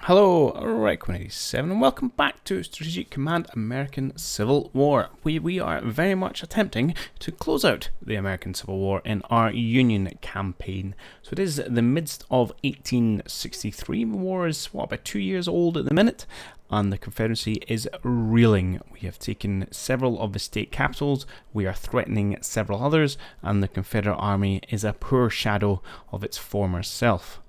Hello, Rec187, and welcome back to Strategic Command American Civil War. We are very much attempting to close out the American Civil War in our Union campaign. So it is the midst of 1863. The war is, about 2 years old at the minute, and the Confederacy is reeling. We have taken several of the state capitals, we are threatening several others, and the Confederate Army is a poor shadow of its former self.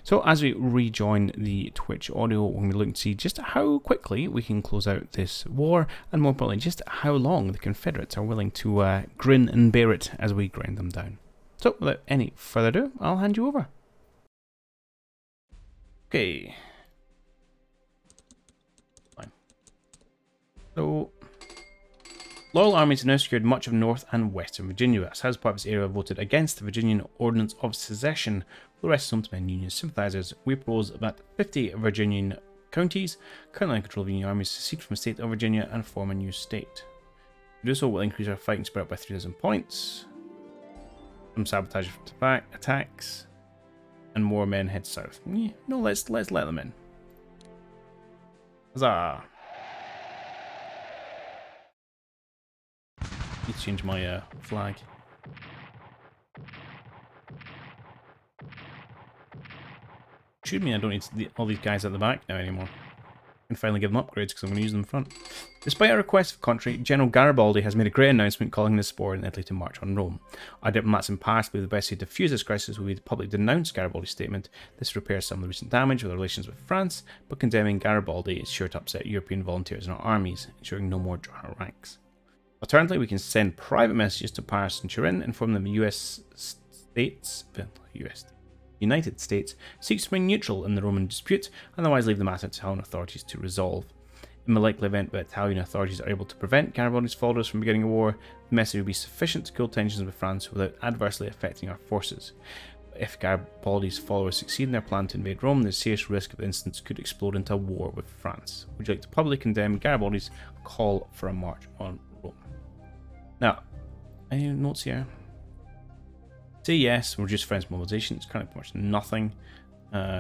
So as we rejoin the Twitch audio, we're going to look and see just how quickly we can close out this war, and more importantly, just how long the Confederates are willing to grin and bear it as we grind them down. So without any further ado, I'll hand you over. Okay. Fine. So, loyal armies have now secured much of North and Western Virginia. As House part of this area voted against the Virginian Ordinance of Secession, the rest is home to many Union sympathizers. We propose that 50 Virginian counties currently in control of Union armies secede from the state of Virginia and form a new state. To do so will increase our fighting spirit by 3,000 points, some sabotage attacks, and more men head south. No, let's let them in. Huzzah! Need to change my flag. Should mean I don't need all these guys at the back now anymore. I can finally give them upgrades because I'm going to use them in front. Despite our request for country, General Garibaldi has made a great announcement calling this war in Italy to march on Rome. Our diplomats in Paris believe the best way to defuse this crisis will be to publicly denounce Garibaldi's statement. This repairs some of the recent damage with our relations with France, but condemning Garibaldi is sure to upset European volunteers in our armies, ensuring no more join our ranks. Alternatively, we can send private messages to Paris and Turin, informing them United States seeks to remain neutral in the Roman dispute, otherwise leave the matter to Italian authorities to resolve. In the likely event that Italian authorities are able to prevent Garibaldi's followers from beginning a war, the message will be sufficient to cool tensions with France without adversely affecting our forces. But if Garibaldi's followers succeed in their plan to invade Rome, there's serious risk of the instance could explode into a war with France. Would you like to publicly condemn Garibaldi's call for a march on Rome? Now, any notes here? Say yes, reduce French mobilization, it's kind of much nothing.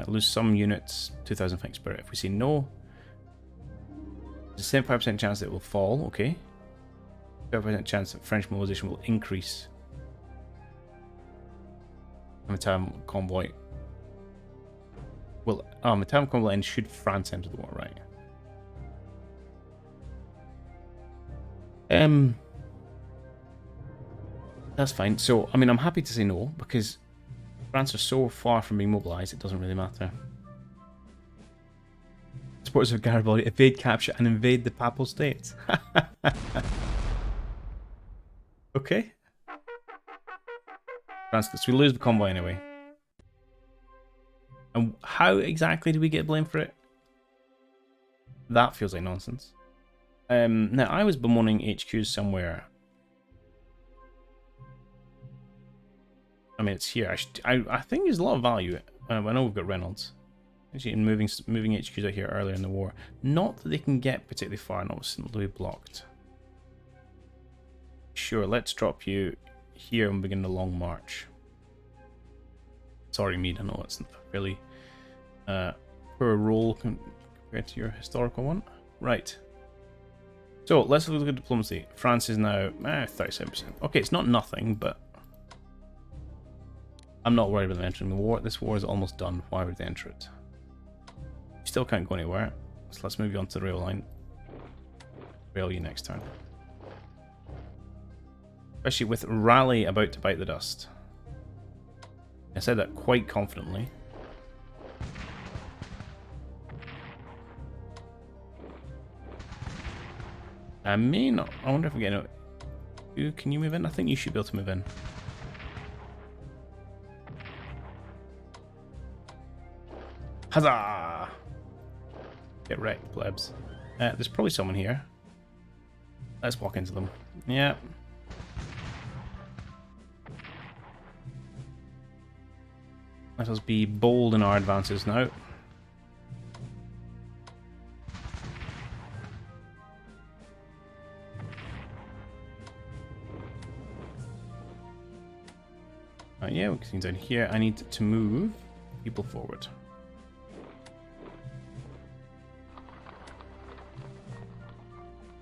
Lose some units, 2,000 fighting spirit. If we say no, there's a 75% chance that it will fall, okay. 75% chance that French mobilization will increase. And the time convoy will, the time convoy will end should France enter the war, right? That's fine. So, I mean, I'm happy to say no, because France are so far from being mobilized, it doesn't really matter. Supporters of Garibaldi evade capture and invade the Papal States. Okay. France, so we lose the convoy anyway. And how exactly do we get blamed for it? That feels like nonsense. Now, I was bemoaning HQs somewhere. I mean, it's here. I think there's a lot of value. I know we've got Reynolds. Actually, in moving HQs out here earlier in the war. Not that they can get particularly far, not simply blocked. Sure, let's drop you here and begin the long march. Sorry, Meade, I know it's a fairly poor role compared to your historical one. Right. So, let's look at diplomacy. France is now 37%. Okay, it's not nothing, but I'm not worried about them entering the war. This war is almost done. Why would they enter it? Still can't go anywhere. So let's move you onto the rail line. Rail you next turn. Especially with Raleigh about to bite the dust. I said that quite confidently. I may not. I wonder if we get out. Can you move in? I think you should be able to move in. Huzzah! Get wrecked, plebs. There's probably someone here. Let's walk into them. Yeah. Let us be bold in our advances now. Yeah, we can see down here. I need to move people forward.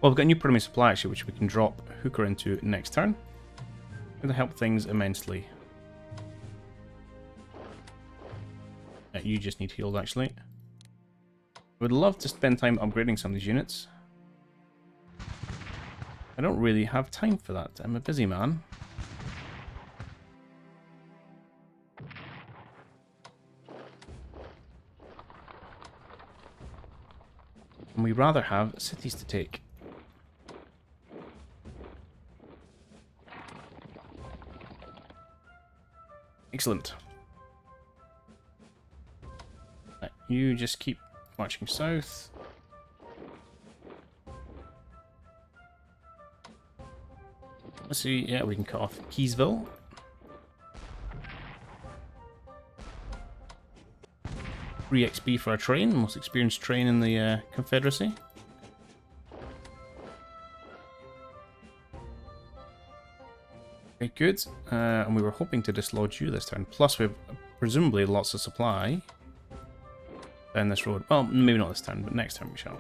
Well, we've got a new primary supply actually, which we can drop Hooker into next turn. Going to help things immensely. You just need healed actually. I would love to spend time upgrading some of these units. I don't really have time for that. I'm a busy man. And we rather have cities to take. Excellent. Right, you just keep marching south. Let's see, yeah, we can cut off Keysville. Free XP for our train, most experienced train in the Confederacy. Okay, good. And we were hoping to dislodge you this turn. Plus, we have presumably lots of supply down this road. Well, maybe not this turn, but next turn we shall.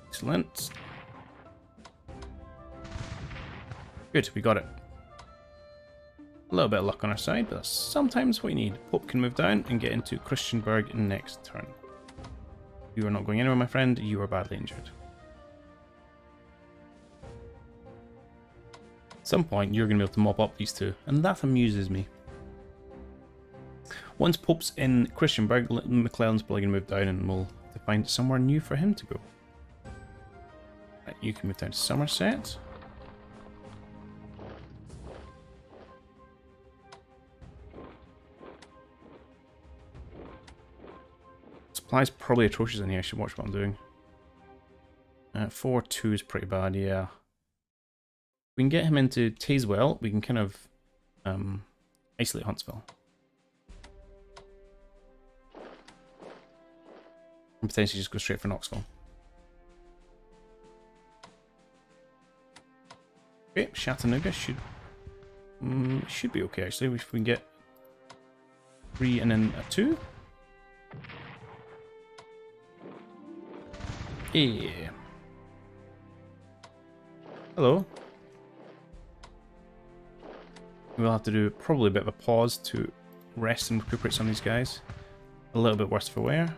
Excellent. Good, we got it. A little bit of luck on our side, but that's sometimes what you need. Pope can move down and get into Christiansburg next turn. You are not going anywhere, my friend. You are badly injured. At some point, you're going to be able to mop up these two, and that amuses me. Once Pope's in Christiansburg, McClellan's probably going to move down, and we'll have to find somewhere new for him to go. Right, you can move down to Somerset. Supply's probably atrocious in here. I should watch what I'm doing. 4-2 is pretty bad, yeah. We can get him into Tazewell. We can kind of isolate Huntsville. And potentially just go straight for Knoxville. Okay, Chattanooga should be okay actually. If we can get 3 and then a 2. Yeah. Hello. We'll have to do probably a bit of a pause to rest and recuperate some of these guys. A little bit worse for wear.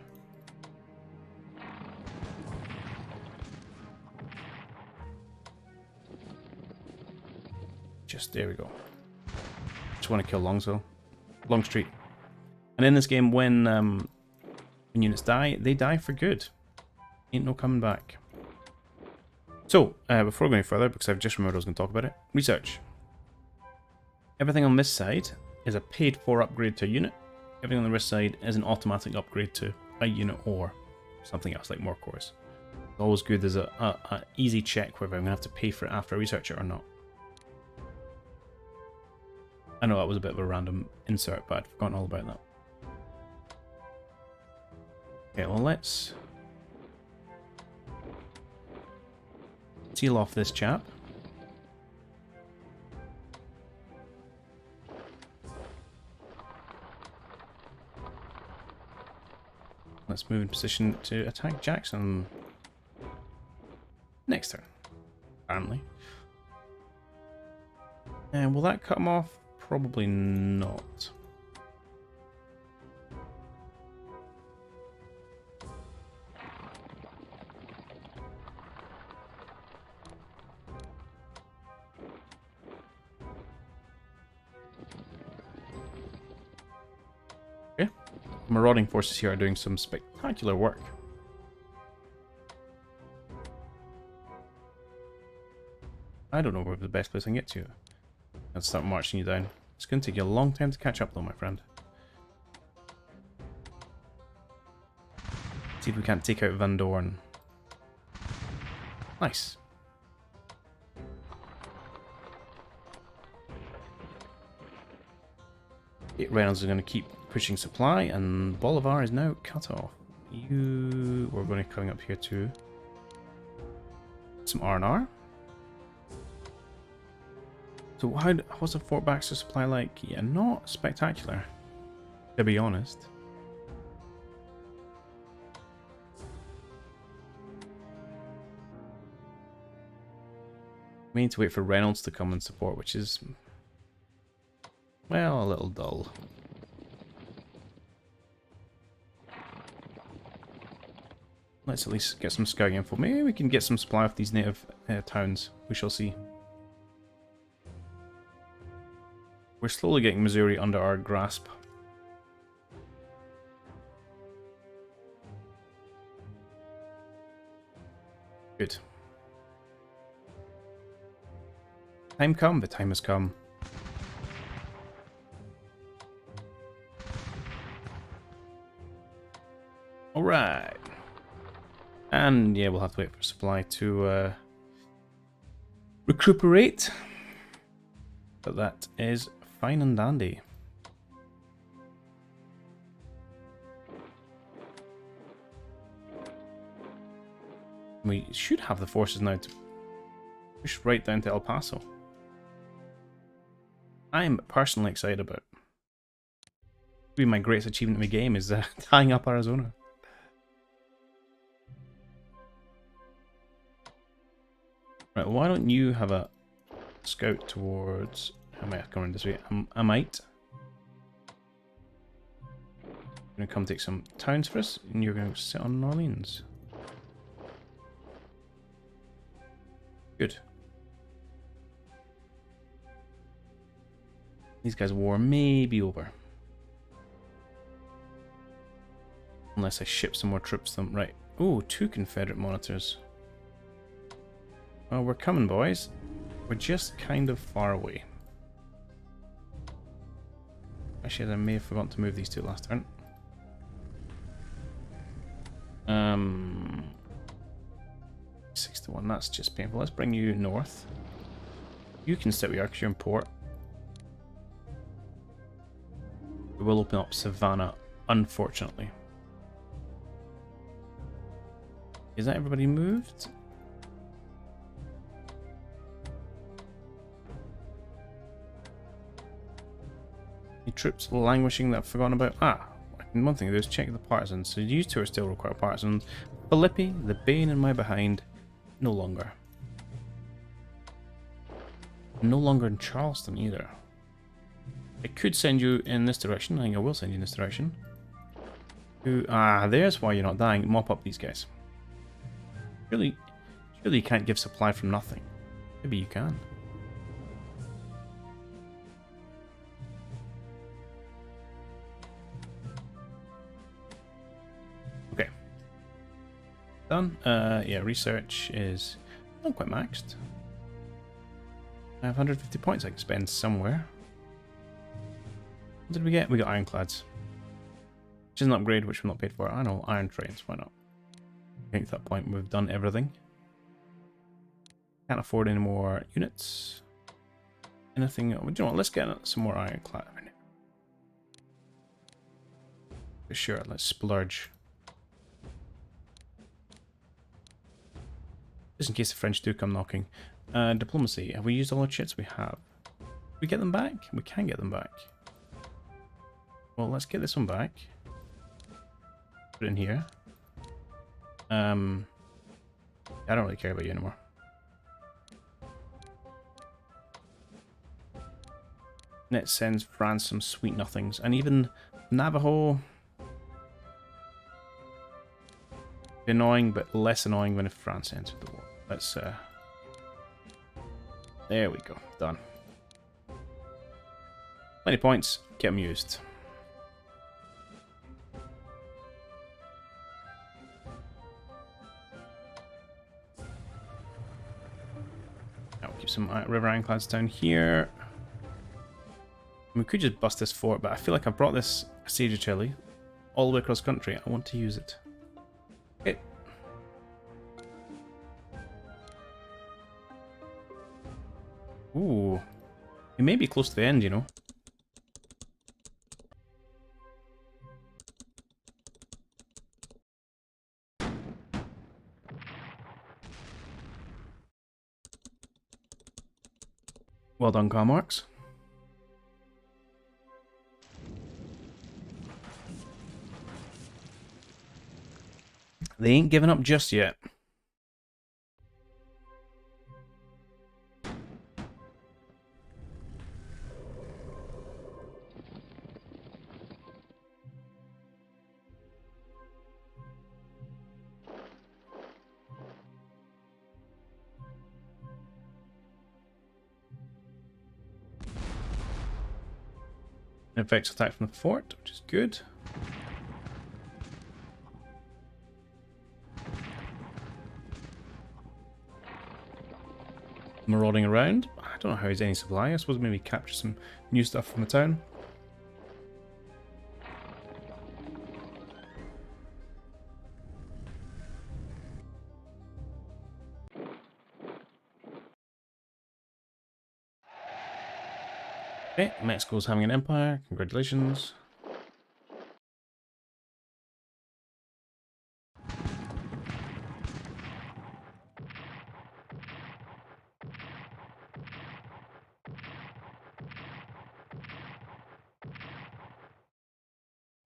Just there we go. Just want to kill Longstreet. And in this game, when units die, they die for good. Ain't no coming back. So, before going further, because I've just remembered I was going to talk about it, research. Everything on this side is a paid-for upgrade to a unit. Everything on the wrist side is an automatic upgrade to a unit or something else, like more cores. It's always good as a easy check whether I'm going to have to pay for it after I research it or not. I know that was a bit of a random insert, but I'd forgotten all about that. Okay, well let's seal off this chap. Let's move in position to attack Jackson next turn, apparently. And will that cut him off? Probably not. Okay. Marauding forces here are doing some spectacular work. I don't know where the best place I can get to. Let's start marching you down. It's going to take you a long time to catch up though, my friend. See if we can't take out Van Dorn. Nice. Reynolds is going to keep pushing supply, and Bolivar is now cut off. We're going to coming up here to some R&R. So what's the Fort Baxter supply like? Yeah, not spectacular, to be honest. We need to wait for Reynolds to come and support, which is, well, a little dull. Let's at least get some scouting info. Maybe we can get some supply off these native towns. We shall see. We're slowly getting Missouri under our grasp. Good. Time come, the time has come. Alright. And yeah, we'll have to wait for supply to recuperate. But that is fine and dandy. We should have the forces now to push right down to El Paso. I'm personally excited about it. Maybe my greatest achievement in the game is tying up Arizona. Right, why don't you have a scout towards... I might have to come around this way. I might. I'm going to come take some towns for us, and you're going to sit on New Orleans. Good. These guys' war may be over. Unless I ship some more troops to them. Right. Ooh, 2 Confederate monitors. Well, we're coming, boys. We're just kind of far away. Actually, I may have forgotten to move these 2 last turn. 6-1, that's just painful. Let's bring you north. You can sit where you are because you're in port. We will open up Savannah, unfortunately. Is that everybody moved? Any troops languishing that I've forgotten about? Ah, one thing to do is check the partisans. So these 2 are still require partisans. Philippi, the bane in my behind, no longer. No longer in Charleston either. I could send you in this direction. I think I will send you in this direction. There's why you're not dying. Mop up these guys. Surely you can't give supply from nothing. Maybe you can. Okay. Done. Yeah, research is not quite maxed. I have 150 points I can spend somewhere. What did we get? We got ironclads. Which is an upgrade, which we're not paid for. I know, iron trains, why not? I think at that point we've done everything. Can't afford any more units. Anything? Do you know what? Let's get some more ironclad. For sure, let's splurge. Just in case the French do come knocking. Diplomacy. Have we used all our chits? We have. We get them back? We can get them back. Well, let's get this one back. Put it in here. I don't really care about you anymore. And it sends France some sweet nothings. And even Navajo... annoying, but less annoying than if France entered the war. Let's, there we go. Done. Plenty of points. Get them used. I'll keep some river ironclads down here. We could just bust this fort, but I feel like I've brought this siege of Chile all the way across country. I want to use it. Okay. Ooh. We may be close to the end, you know. Well done, Karl Marx. They ain't giving up just yet. Effects attack from the fort, which is good. Marauding around. I don't know how he's any supply. I suppose maybe capture some new stuff from the town. Okay, Mexico's having an empire. Congratulations.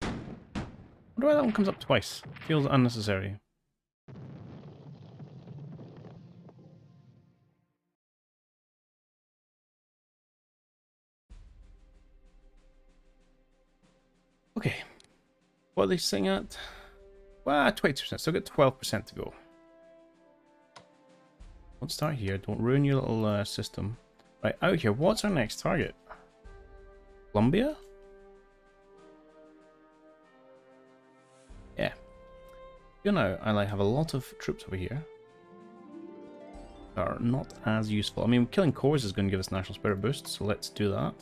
I wonder why that one comes up twice. Feels unnecessary. Okay. What are they sitting at? Well, 22%. Still got 12% to go. Let's start here. Don't ruin your little system. Right, out here. What's our next target? Colombia? Yeah. You know, I have a lot of troops over here that are not as useful. I mean, killing cores is going to give us national spirit boost, so let's do that.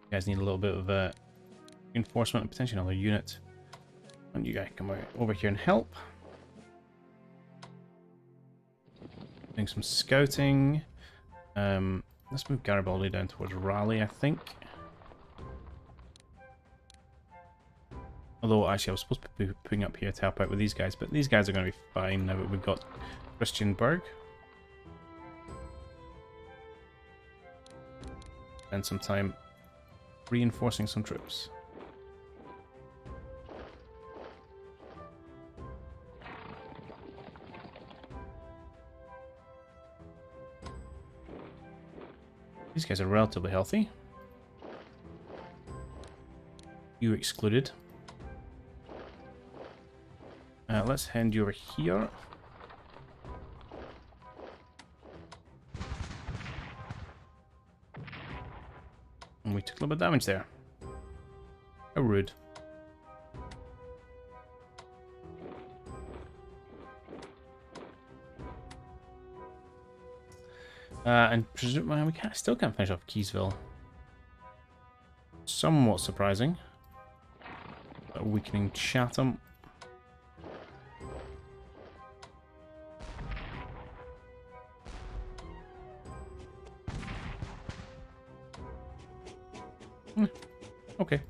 You guys need a little bit of reinforcement and potentially another unit. And you guys come over here and help. Doing some scouting. Let's move Garibaldi down towards Raleigh, I think. Although, actually, I was supposed to be putting up here to help out with these guys, but these guys are going to be fine now that we've got Christiansburg. Spend some time reinforcing some troops. These guys are relatively healthy. You excluded. Let's hand you over here. And we took a little bit of damage there. How rude. And presumably we still can't finish off Keysville. Somewhat surprising. Weakening Chatham. Okay.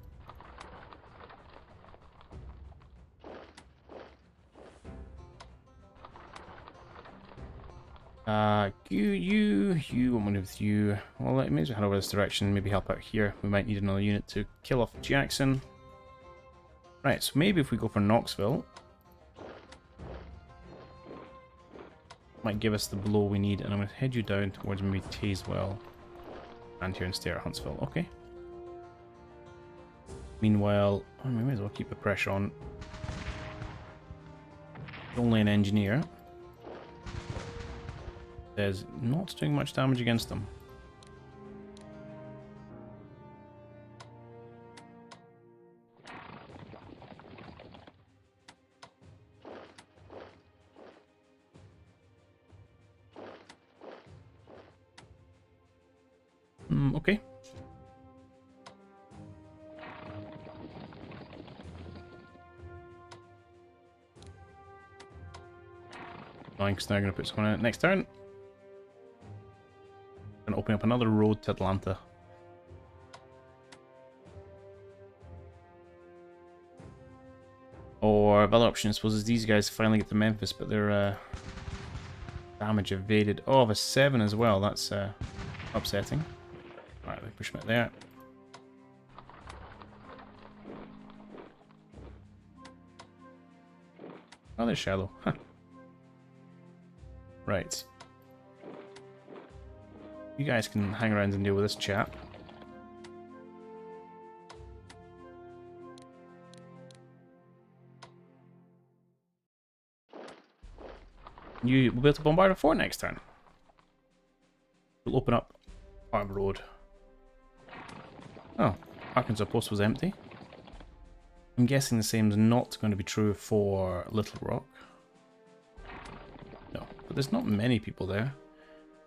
You want to move with you. Well, let me just head over this direction, maybe help out here. We might need another unit to kill off Jackson. Right, so maybe if we go for Knoxville, might give us the blow we need, and I'm going to head you down towards maybe Tazewell and here and stay at Huntsville. Okay. Meanwhile, we may as well keep the pressure on. Only an engineer. There's not doing much damage against them. Okay. Because now I'm going to put someone in it next turn. Going to open up another road to Atlanta. Or the other option, I suppose, is these guys finally get to Memphis, but their damage evaded. Oh, of a 7 as well. That's upsetting. Alright, we push them out there. Oh, they're shallow. Huh. Right. You guys can hang around and deal with this chap. You will be able to bombard a fort next turn. We'll open up part of the road. Oh, Arkansas Post was empty. I'm guessing the same is not going to be true for Little Rock. No, but there's not many people there.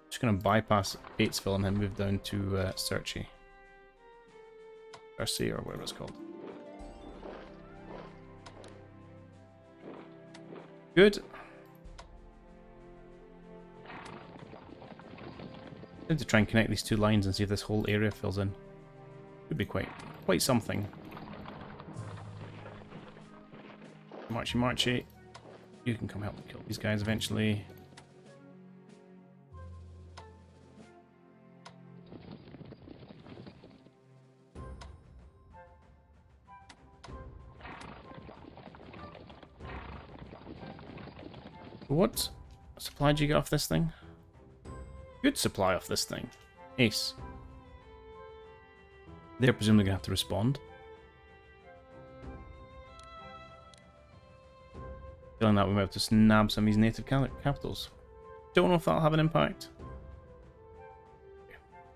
Just going to bypass Batesville and then move down to Searchy. Searcy, or whatever it's called. Good. I need to try and connect these two lines and see if this whole area fills in. Could be quite something. Marchy, marchy. You can come help me kill these guys eventually. What supply did you get off this thing? Good supply off this thing. Ace. They're presumably going to have to respond. Feeling that we might have to snab some of these native capitals. Don't know if that'll have an impact.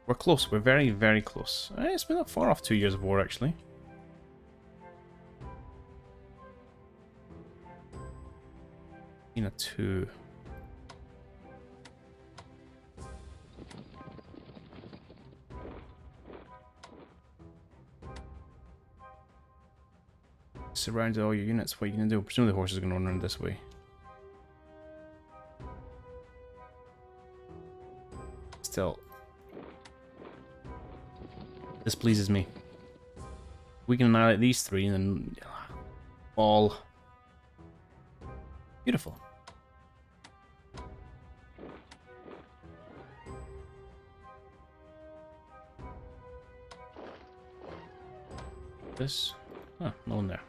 We're close. We're very, very close. It's been not far off 2 years of war, actually. In a 2. Surround all your units. What are you going to do? Presumably the horses are going to run around this way. Still. This pleases me. We can annihilate these three and then all. Beautiful. This. Ah, no one there.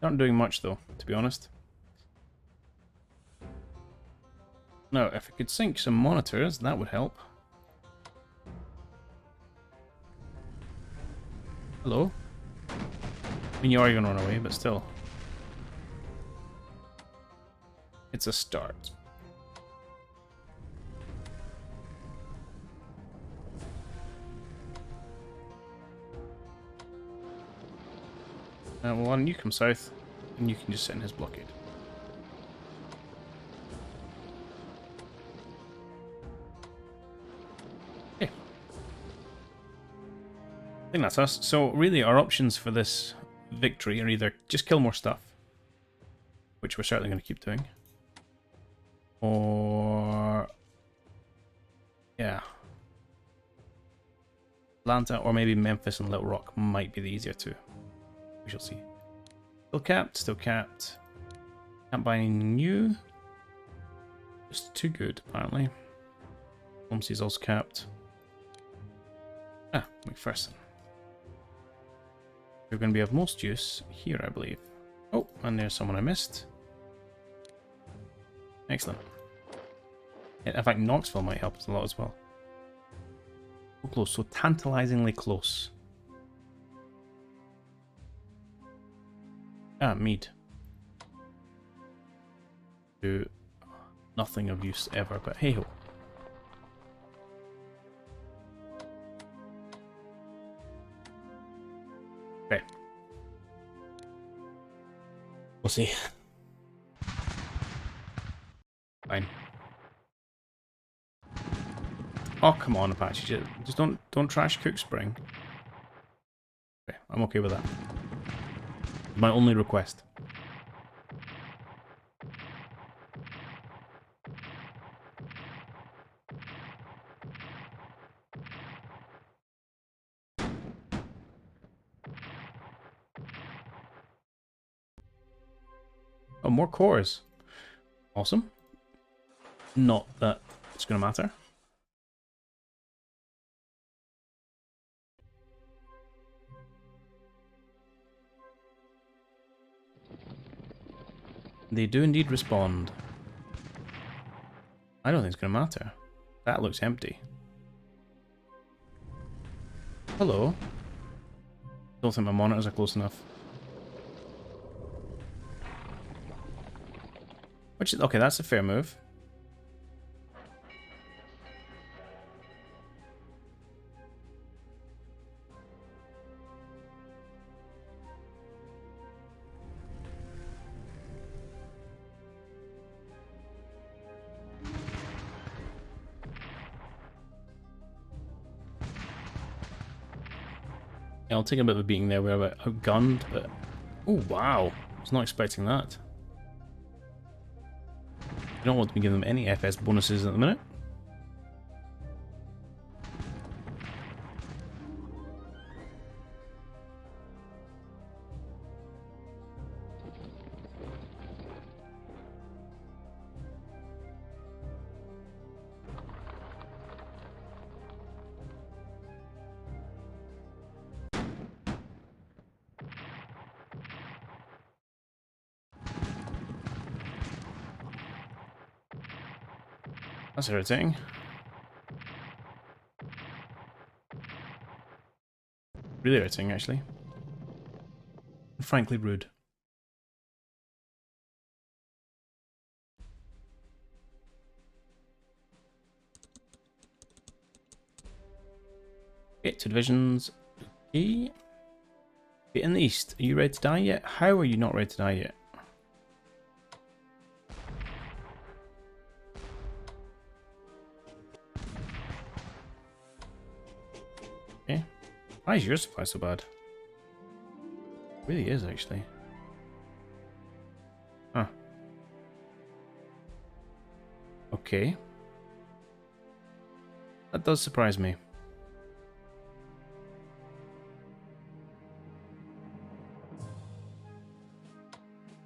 Aren't doing much though, to be honest. Now, if I could sink some monitors, that would help. Hello? I mean, you are going to run away, but still. It's a start. Well, why don't you come south, and you can just sit in his blockade. Okay. I think that's us. So really, our options for this victory are either just kill more stuff, which we're certainly going to keep doing, or yeah, Atlanta, or maybe Memphis and Little Rock might be the easier two. We shall see. Still capped, still capped. Can't buy any new. Just too good, apparently. Homsey's also capped. Ah, McPherson. We're going to be of most use here, I believe. Oh, and there's someone I missed. Excellent. In fact, Knoxville might help us a lot as well. So close, so tantalizingly close. Ah, Mead. Do nothing of use ever, but hey ho. Okay. We'll see. Fine. Oh, come on, Apache. Just don't trash Cook Spring. Okay, I'm okay with that. My only request. Oh, more cores. Awesome. Not that it's going to matter. They do indeed respond. I don't think it's going to matter. That looks empty. Hello. Don't think my monitors are close enough. Which is, okay, that's a fair move. Yeah, I'll take a bit of a beating there. We're outgunned, but... Oh, wow. I was not expecting that. I don't want to be giving them any FS bonuses at the minute. That's irritating. Really irritating, actually. And frankly rude. Okay, 2 divisions. Okay. In the east, are you ready to die yet? How are you not ready to die yet? Okay. Why is your supply so bad? It really is, actually. Huh. Okay. That does surprise me.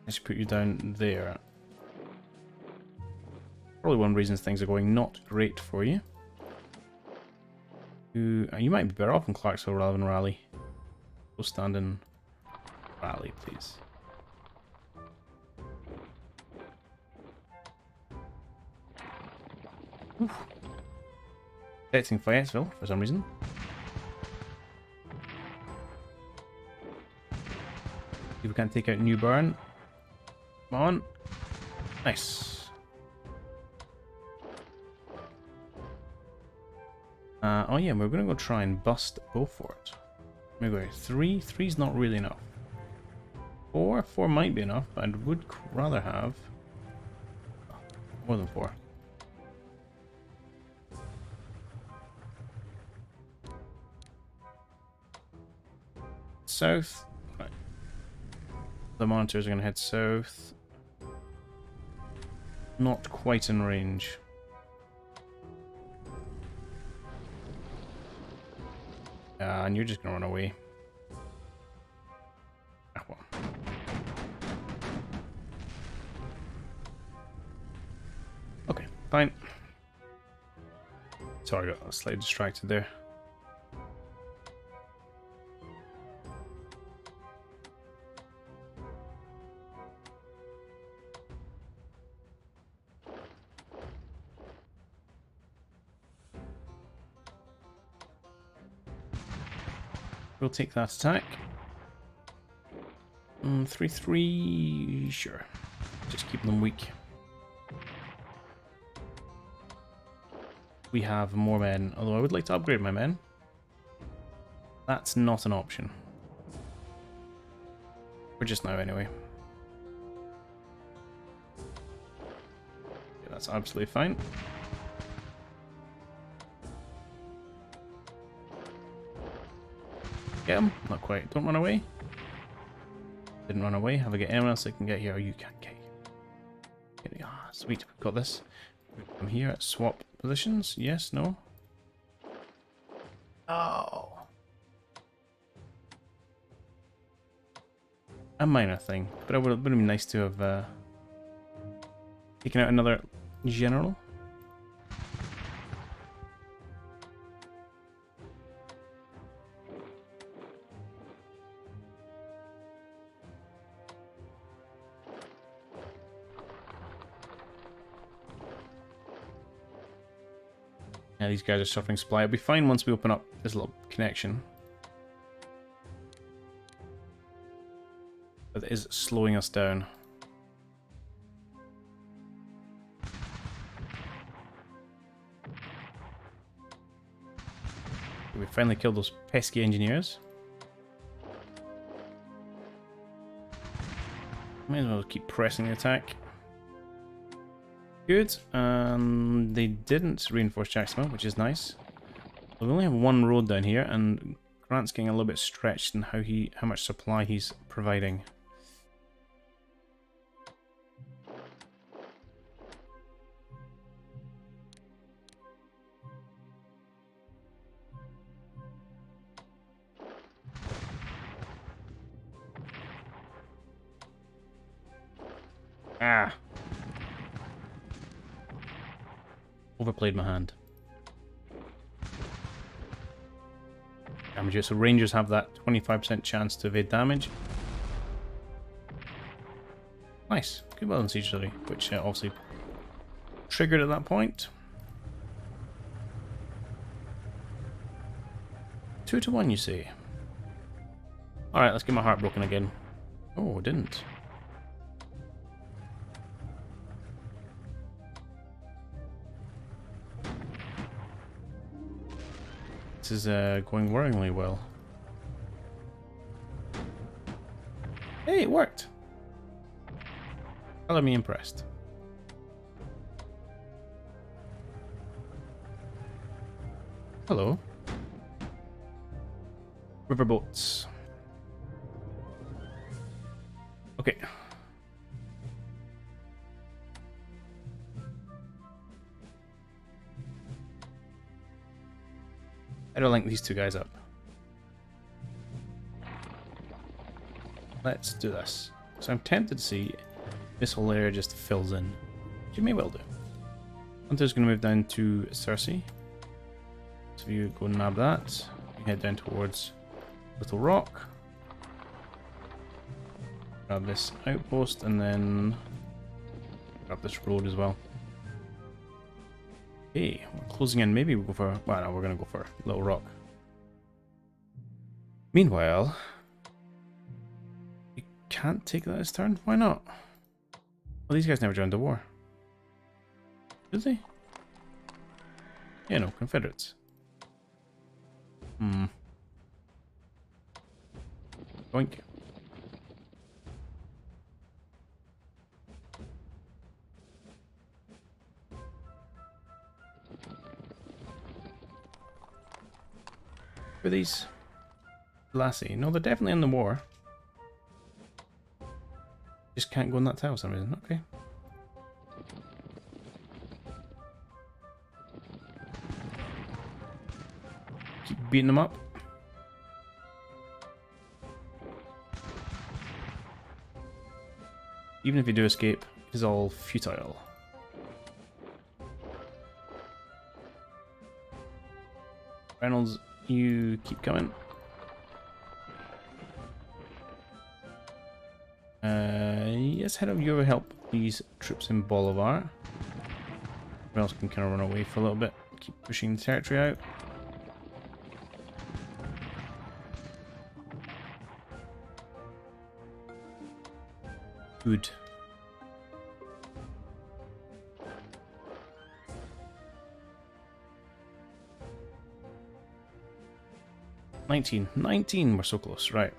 I should put you down there. Probably one of the reasons things are going not great for you. You might be better off in Clarksville rather than Raleigh. Go stand in Raleigh, please. Protecting Fayetteville for some reason. See if we can't take out New Bern. Come on. Nice. Oh yeah, we're going to go try and bust Beaufort. We're going to go 3. 3's not really enough. 4. 4 might be enough, but I would rather have more than 4. South. Right. The monitors are going to head south. Not quite in range. And you're just going to run away. Ah, well. Okay, fine. Sorry, I got slightly distracted there. We'll take that attack. 3-3, sure. Just keep them weak. We have more men, although I would like to upgrade my men. That's not an option. For just now, anyway. Yeah, that's absolutely fine. Get him? Not quite. Don't run away. Didn't run away. Have I got anyone else that can get here? Oh, you can't get here. Ah, sweet. We've got this. I'm here. Swap positions. Yes, no. Oh. A minor thing. But it would have been nice to have taken out another general. Yeah, these guys are suffering supply. It'll be fine once we open up this little connection. But it is slowing us down. We finally killed those pesky engineers. May as well keep pressing the attack. Good, and they didn't reinforce Jacksonville, which is nice. So we only have one road down here, and Grant's getting a little bit stretched in how much supply he's providing. Ah! Overplayed my hand. Damage. So Rangers have that 25% chance to evade damage. Nice. Good well on Siege Study, which obviously triggered at that point. 2-1, you see. Alright, let's get my heart broken again. Oh, it didn't. This is going worryingly well. Hey, it worked! Color me impressed. Hello. Riverboats. Okay. I don't link these two guys up. Let's do this. So I'm tempted to see this whole area just fills in. Which you may well do. Hunter's going to move down to Cersei. So you go nab that. You head down towards Little Rock. Grab this outpost and then grab this road as well. Okay, we're closing in. Maybe we'll go for... Well, no, we're going to go for Little Rock. Meanwhile, we can't take that this turn. Why not? Well, these guys never joined the war. Did they? Yeah, no, Confederates. Boink. Who are these? Lassie. No, they're definitely in the war. Just can't go in that tower for some reason. Okay. Keep beating them up. Even if you do escape, it is all futile. Reynolds, you keep coming. Yes, head over you help these troops in Bolivar. Everyone else can kind of run away for a little bit. Keep pushing the territory out. Good. Nineteen, we're so close, right.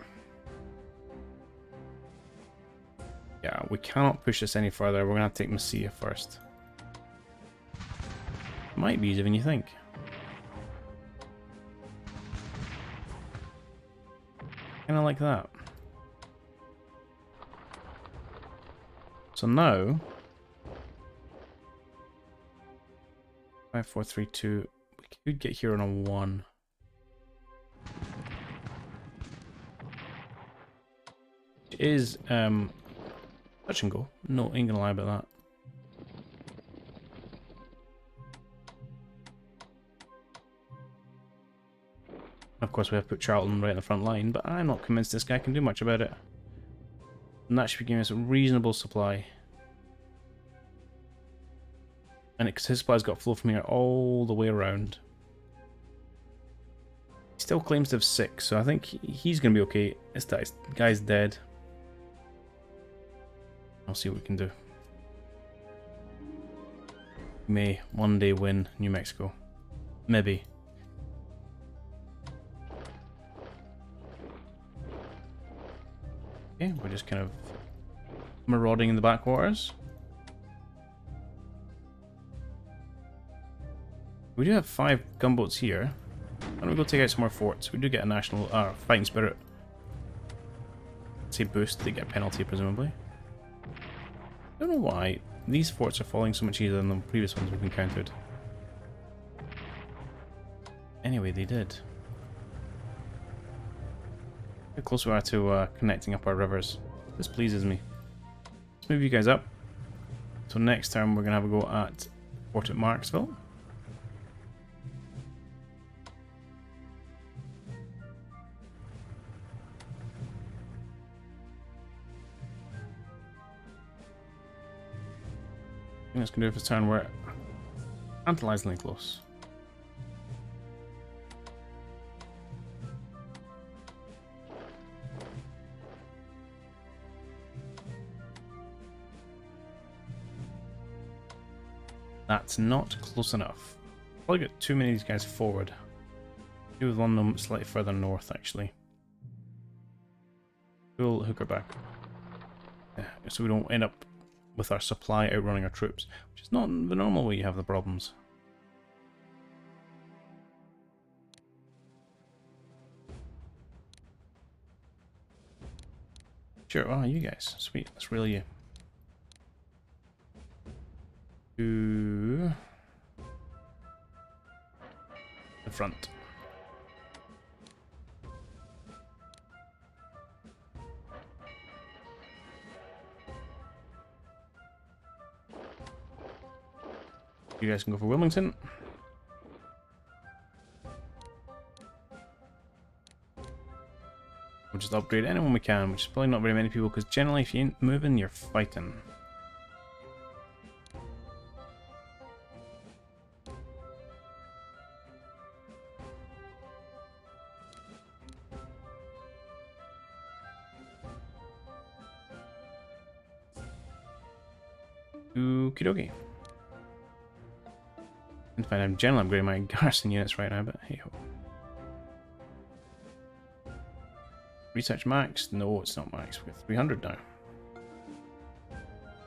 Yeah, we cannot push this any further. We're gonna have to take Messia first. Might be easier than you think. Kinda like that. So now 5, 4, 3, 2. We could get here on a 1. Which is touch and go. No, ain't gonna lie about that. Of course, we have put Charlton right in the front line, but I'm not convinced this guy can do much about it. And that should be giving us a reasonable supply. And because his supply's got flow from here all the way around. He still claims to have 6, so I think he's going to be okay. This guy's dead. I'll see what we can do. We may one day win New Mexico. Maybe. Okay, we're just kind of marauding in the backwaters. We do have 5 gunboats here. Why don't we go take out some more forts? We do get a national fighting spirit. Say boost, they get a penalty presumably. I don't know why these forts are falling so much easier than the previous ones we've encountered. Anyway, they did. How close we are to connecting up our rivers. This pleases me. Let's move you guys up. So next time we're going to have a go at Fort at Marksville. I think that's going to do it for this turn. We're tantalizingly close. That's not close enough. Probably got too many of these guys forward. Do with one of them slightly further north, actually. We'll hook her back. Yeah, so we don't end up with our supply outrunning our troops, which is not the normal way you have the problems. Sure, oh, you guys. Sweet, that's really you. To the front. You guys can go for Wilmington. We'll just upgrade anyone we can, which is probably not very many people, because generally if you ain't moving, you're fighting. Okie dokie. In fact, I'm generally upgrading my garrison units right now, but hey ho. Research max? No, it's not max. We're 300 now.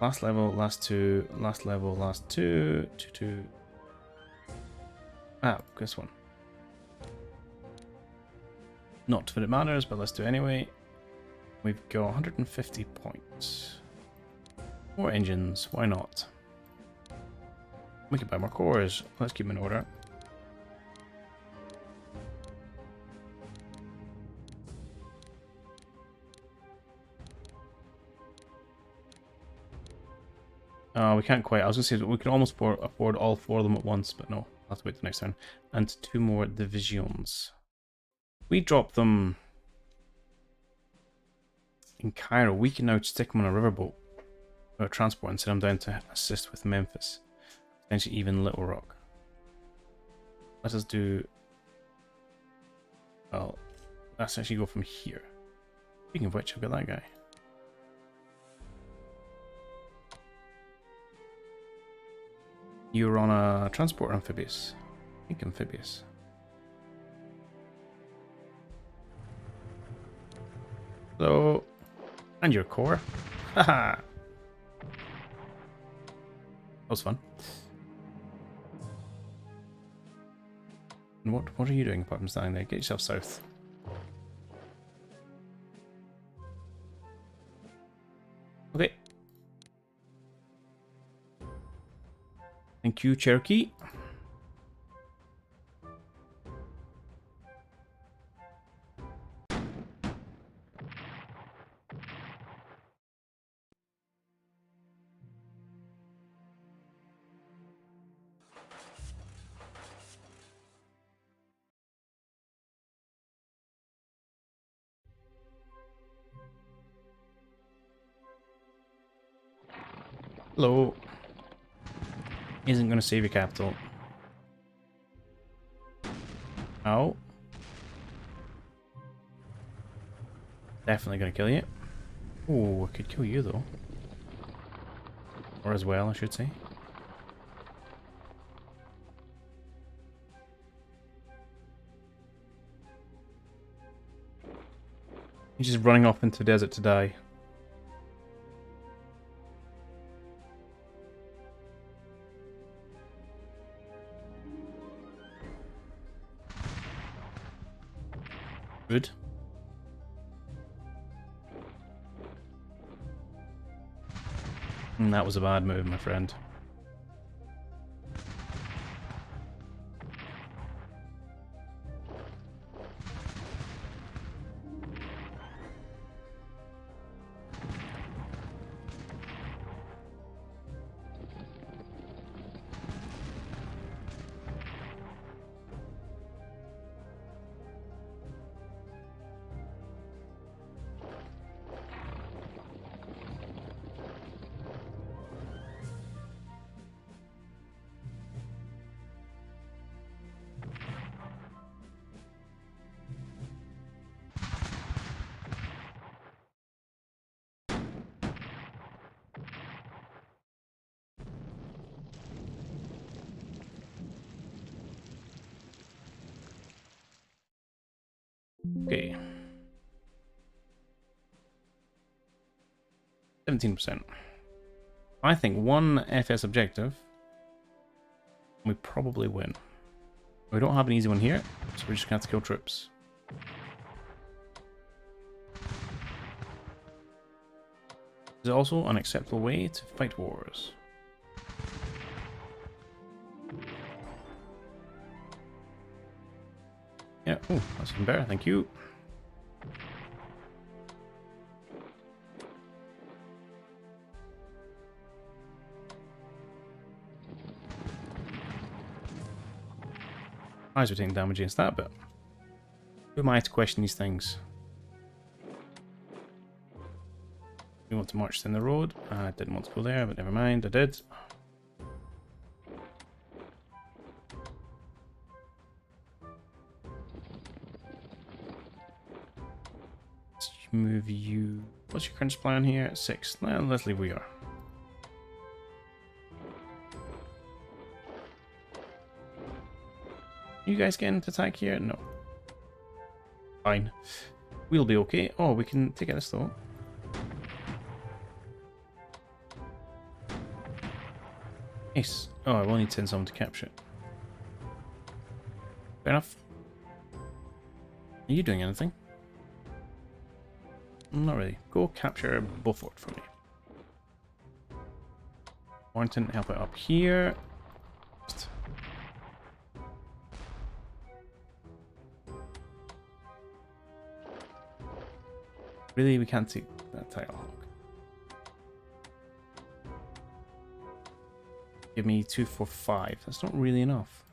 Last level, last 2, last level, last 2, 2, 2. Ah, this one. Not that it matters, but let's do it anyway. We've got 150 points. More engines, why not? We can buy more cores. Let's keep them in order. We can't quite. I was going to say that we can almost afford all 4 of them at once, but no. I'll have to wait till next turn. And 2 more divisions. We drop them in Cairo. We can now stick them on a riverboat or a transport and send them down to assist with Memphis. Potentially even Little Rock. Let us do... Well, let's actually go from here. Speaking of which, I've got that guy. You're on a transport amphibious. I think amphibious. So, and your core. Haha. That was fun. And what are you doing apart from standing there? Get yourself south. Okay. Thank you, Cherokee. Hello. Isn't going to save your capital. Ow. Definitely going to kill you. Oh, I could kill you though. Or as well, I should say. He's just running off into the desert to die. Good. And that was a bad move, my friend. Okay. 17%. I think one FS objective, we probably win. We don't have an easy one here, so we're just gonna have to kill troops. This is also an acceptable way to fight wars. Yeah, oh, that's even better, thank you. Eyes are taking damage against that, but who am I to question these things? We want to march down the road. I didn't want to go there, but never mind, I did. Let's move you. What's your current plan here? 6. Well, let's leave where we are. You guys getting to attack here? No. Fine. We'll be okay. Oh, we can take out this though. Nice. Oh, I will need to send someone to capture it. Fair enough. Are you doing anything? Not really. Go capture Beaufort for me. Warrington, help out up here. Really, we can't take that title hog. Give me 2, 4, 5. That's not really enough.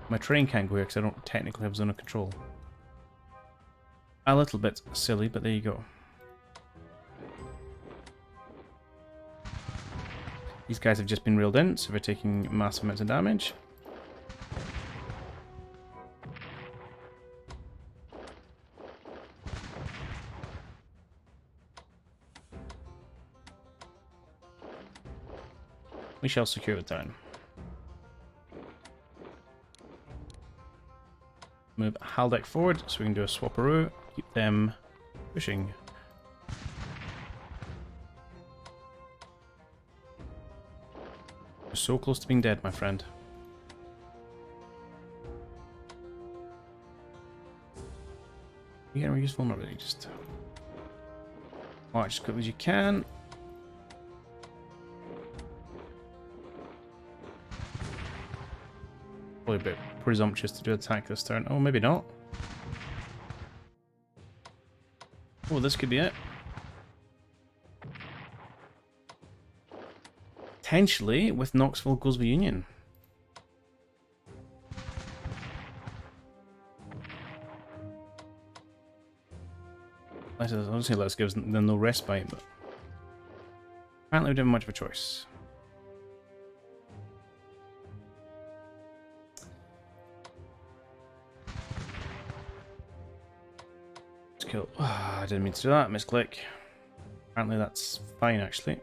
My train can't go here because I don't technically have zone of control. A little bit silly, but there you go. These guys have just been reeled in, so they're taking massive amounts of damage. We shall secure it down. Move Haldeck forward so we can do a swapperoo. Keep them pushing. You're so close to being dead, my friend. You getting useful? Not really, just march as quickly as you can. Probably a bit presumptuous to do attack this turn. Oh, maybe not. Oh, this could be it. Potentially with Knoxville goes the Union. Honestly, let's give them no respite, but apparently we don't have much of a choice. Kill. Oh, I didn't mean to do that. Misclick. Apparently that's fine, actually.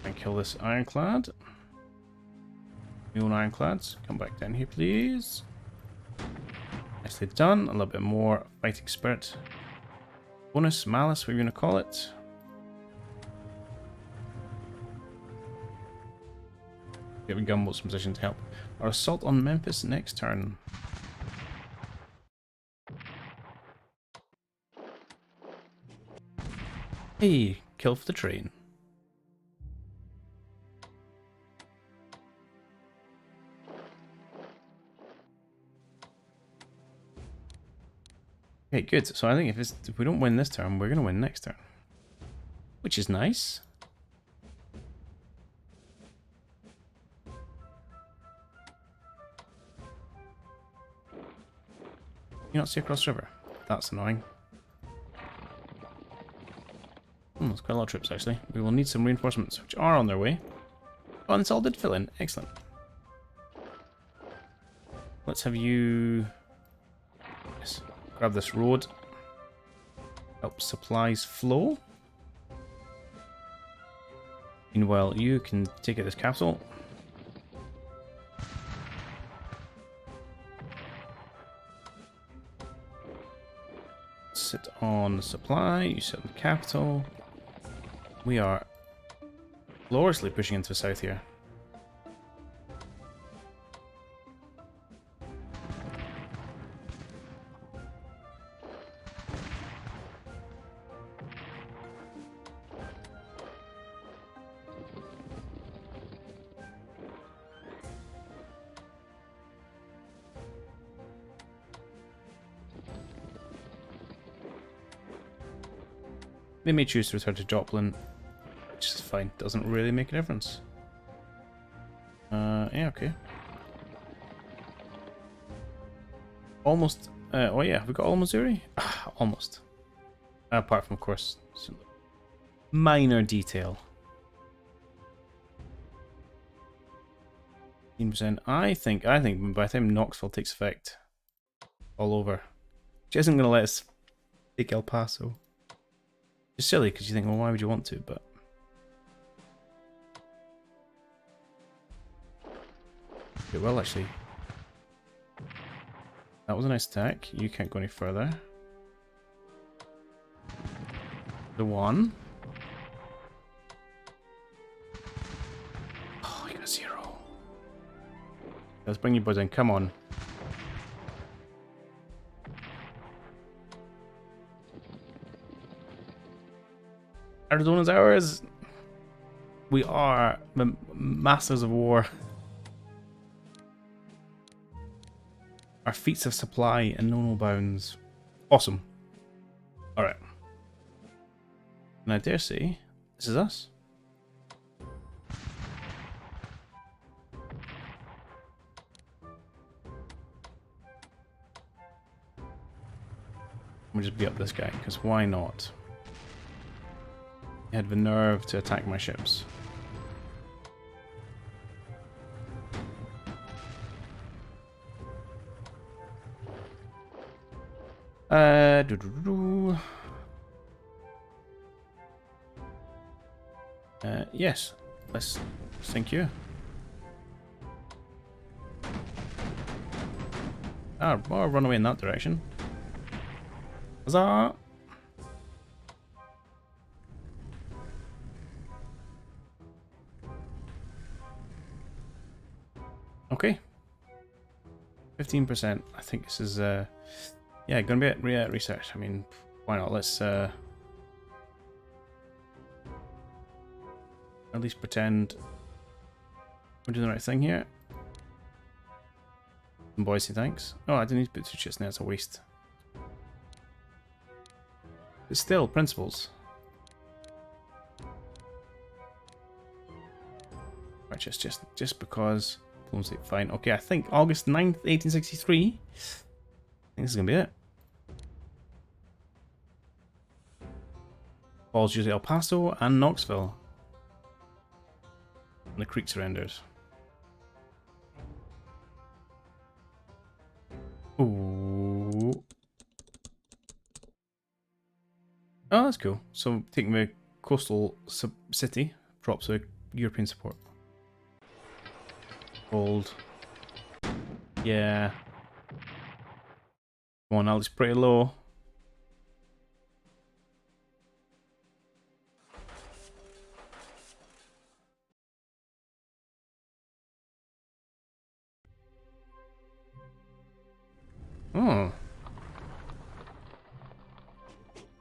And kill this ironclad. New ironclads, come back down here, please. Nicely done. A little bit more fighting spirit. Bonus, malice, what are you going to call it? Get gunboats in position to help. Our assault on Memphis next turn. Hey, kill for the train. Okay, good. So I think if we don't win this turn, we're going to win next turn. Which is nice. You not see across the river? That's annoying. There's quite a lot of troops actually. We will need some reinforcements, which are on their way. Oh, and it's all did fill in. Excellent. Let's have you... Yes. Grab this road. Help supplies flow. Meanwhile, you can take out this capital. Sit on the supply, you sit on the capital. We are gloriously pushing into the south here. They may choose to return to Joplin, which is fine. Doesn't really make a difference. Yeah, okay. Almost. Oh yeah, have we got all Missouri? Almost. Apart from, of course, some minor detail. 15%. I think by the time Knoxville takes effect, all over. Which isn't going to let us take El Paso. It's silly because you think, well, why would you want to? But it will actually. That was a nice attack. You can't go any further. The one. Oh, you got 0. Let's bring you boys in. Come on. Arizona's ours. We are the masters of war. Our feats of supply and no bounds. Awesome. Alright. And I dare say, this is us. We'll just beat up this guy, because why not? He had the nerve to attack my ships. Yes, let's thank you. Or run away in that direction. Huzzah! Okay. 15%. I think this is yeah, gonna be at research. I mean, why not? Let's at least pretend we're doing the right thing here. And Boise, thanks. Oh, I didn't need to put 2 shits in there, it's a waste. But still, principles. Right, just because. Fine. Okay, I think August 9th, 1863. I think this is gonna be it. Falls usually El Paso and Knoxville. And the creek surrenders. Ooh. Oh, that's cool. So taking the coastal city drops a European support. Hold. Yeah. Come on, that looks pretty low. Oh.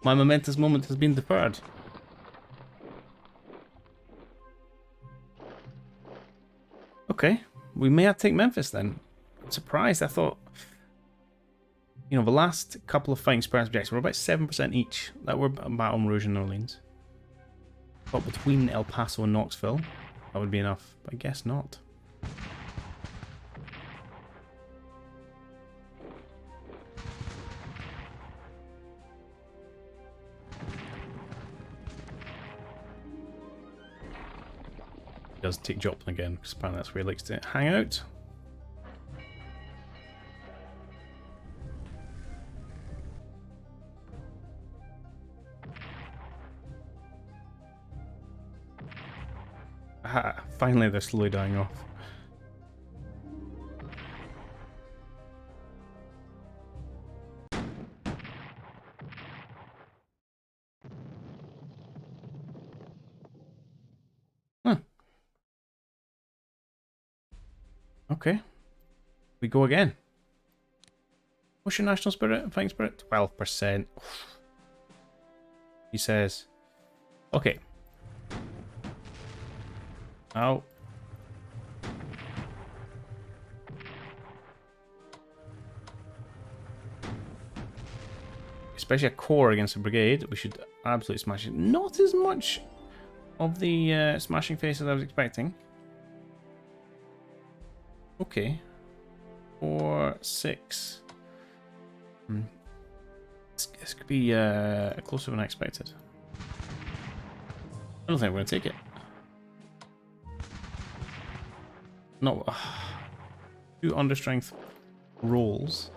My momentous moment has been deferred. Okay. We may have to take Memphis then. I'm surprised. I thought, you know, the last couple of fighting experience objectives were about 7% each that were Baton Rouge and New Orleans. But between El Paso and Knoxville, that would be enough. But I guess not. He does take Joplin again, because apparently that's where he likes to hang out. Aha, finally they're slowly dying off. Huh. Okay. We go again. What's your national spirit? Fighting spirit? 12%. He says. Okay. Ow. Especially a core against a brigade. We should absolutely smash it. Not as much of the smashing face as I was expecting. Okay. 4, 6. This could be closer than I expected. I don't think we're going to take it. No. 2 understrength rolls.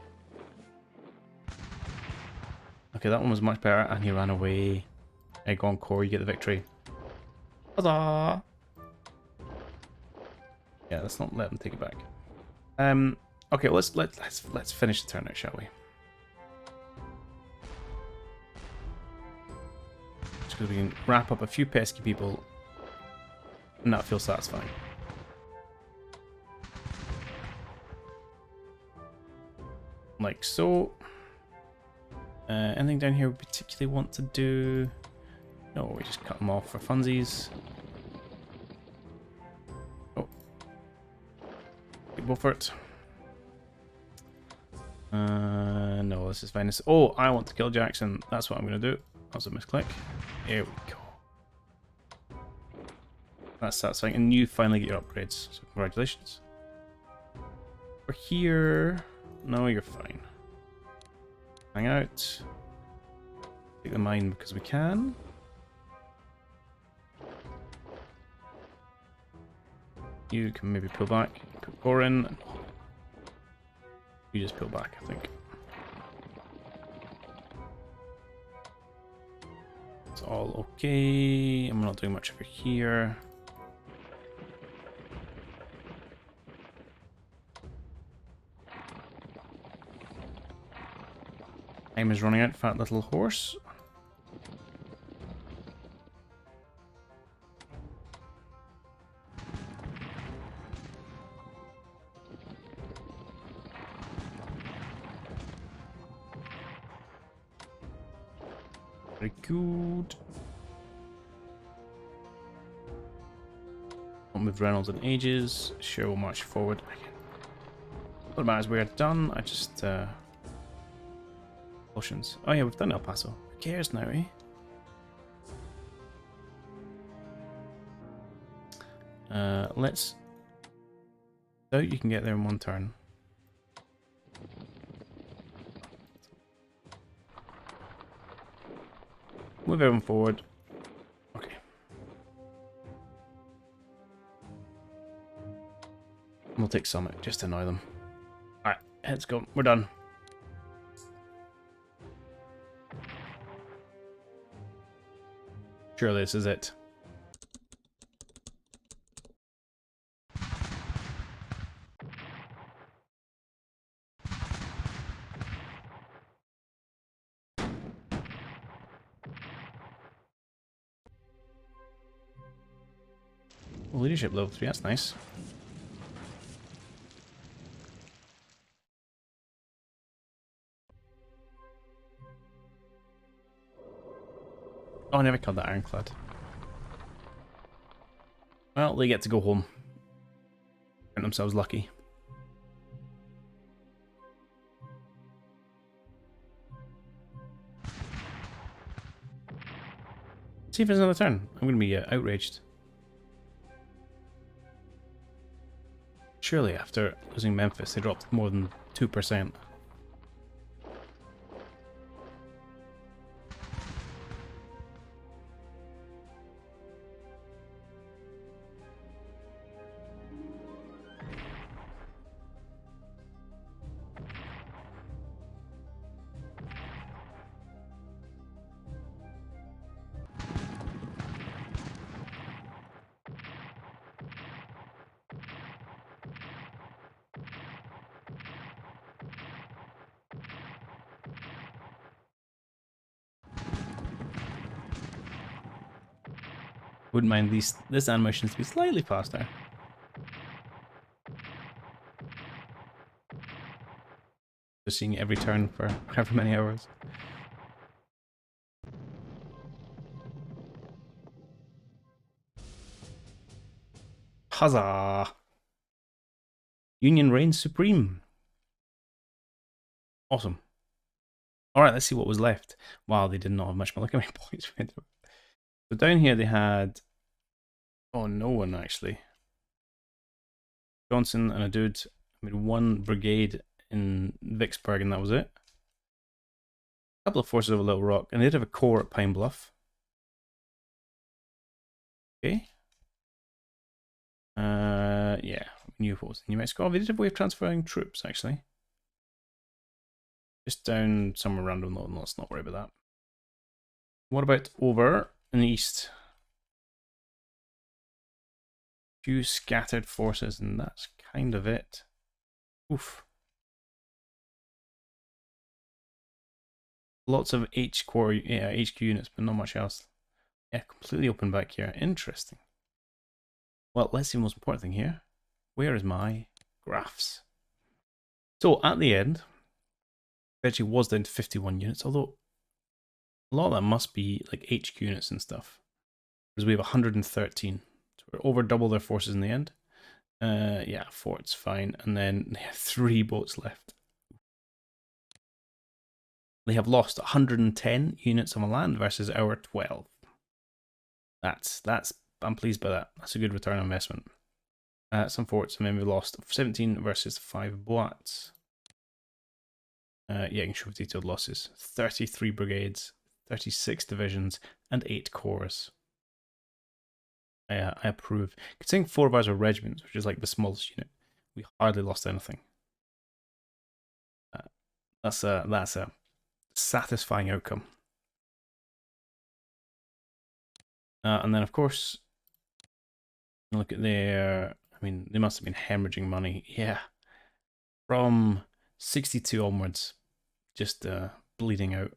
Okay, that one was much better, and he ran away. Egg on core, you get the victory. Huzzah! Yeah, let's not let them take it back. Okay, let's finish the turn out, shall we? Just because we can wrap up a few pesky people, and that feels satisfying. Like so. Anything down here we particularly want to do? No, we just cut them off for funsies. Oh. Go for it. No, this is fine. Oh, I want to kill Jackson. That's what I'm going to do. That was a misclick. There we go. That's satisfying. And you finally get your upgrades. So congratulations. We're here. No, you're fine. Hang out. Take the mine because we can. You can maybe pull back. Put core in. You just pull back, I think. It's all okay. I'm not doing much over here. Time is running out, fat little horse. Very good. Not moved Reynolds in ages. Sure, we'll march forward. What matters, we're done. I just Potions. Oh yeah, we've done El Paso. Who cares now, eh? Let's... Doubt you can get there in one turn. Move everyone forward. Okay. We'll take Summit, just to annoy them. Alright, let's go. We're done. Surely this is it. leadership level 3, that's nice. Oh, I never killed that ironclad. Well, they get to go home. Count themselves lucky. See if there's another turn. I'm going to be outraged. Surely after losing Memphis, they dropped more than 2%. Wouldn't mind this animation to be slightly faster. Just seeing every turn for however many hours. Huzzah! Union reigns supreme. Awesome. Alright, let's see what was left. Wow, they did not have much more. Look how many points we had. So down here they had... Oh, no one actually. Johnson and a dude. I made one brigade in Vicksburg and that was it. A couple of forces over Little Rock. And they did have a corps at Pine Bluff. Okay. Yeah. New force in New Mexico. Oh, they did have a way of transferring troops actually. Just down somewhere random. No, let's not worry about that. What about over in the east? Few scattered forces, and that's kind of it. Oof. Lots of HQ units, but not much else. Yeah, completely open back here. Interesting. Well, let's see the most important thing here. Where is my graphs? So at the end, it actually was down to 51 units, although a lot of that must be like HQ units and stuff. Because we have 113. So we're over double their forces in the end. Yeah, fort's fine. And then they have 3 boats left. They have lost 110 units on the land versus our 12. I'm pleased by that. That's a good return on investment. Some forts, and then we lost 17 versus 5 boats. Yeah, you can show detailed losses. 33 brigades, 36 divisions, and 8 corps. I approve. Considering 4 of ours are regiments, which is like the smallest unit, we hardly lost anything. That's a satisfying outcome. And then, of course, look at their... I mean, they must have been hemorrhaging money. Yeah. From 62 onwards, just bleeding out.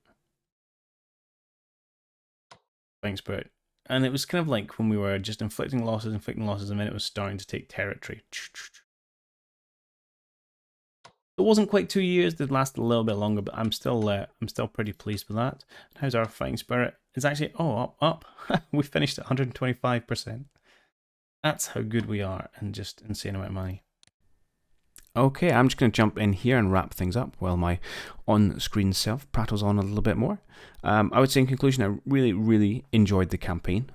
Thanks, Bert. And it was kind of like when we were just inflicting losses, and then it was starting to take territory. It wasn't quite 2 years, it lasted a little bit longer, but I'm still pretty pleased with that. How's our fighting spirit? It's actually, up. We finished at 125%. That's how good we are, and just insane amount of money. Okay, I'm just going to jump in here and wrap things up while my on-screen self prattles on a little bit more. I would say in conclusion, I really, really enjoyed the campaign.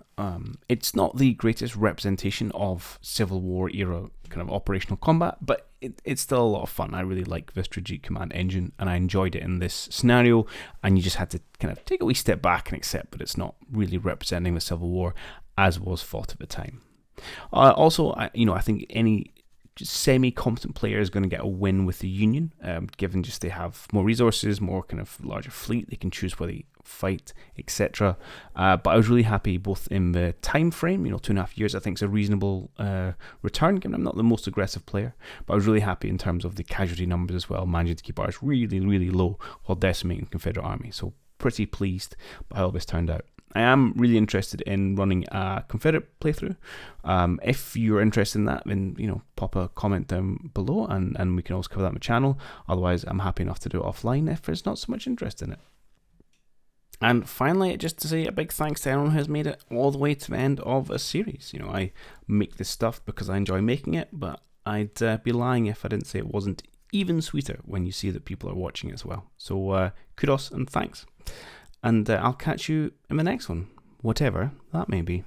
It's not the greatest representation of Civil War era kind of operational combat, but it's still a lot of fun. I really like the strategic command engine, and I enjoyed it in this scenario, and you just had to kind of take a wee step back and accept that it's not really representing the Civil War as was fought at the time. Also, I think any semi-competent player is going to get a win with the Union, given just they have more resources, more kind of larger fleet, they can choose where they fight, etc. But I was really happy both in the time frame, 2.5 years I think is a reasonable return, given I'm not the most aggressive player, but I was really happy in terms of the casualty numbers as well, managing to keep ours really, really low while decimating the Confederate army. So pretty pleased by how this turned out. I am really interested in running a Confederate playthrough. If you're interested in that, then pop a comment down below, and we can also cover that on the channel. Otherwise, I'm happy enough to do it offline if there's not so much interest in it. And finally, just to say a big thanks to anyone who has made it all the way to the end of a series. I make this stuff because I enjoy making it, but I'd be lying if I didn't say it wasn't even sweeter when you see that people are watching it as well. So kudos and thanks. And I'll catch you in the next one, whatever that may be.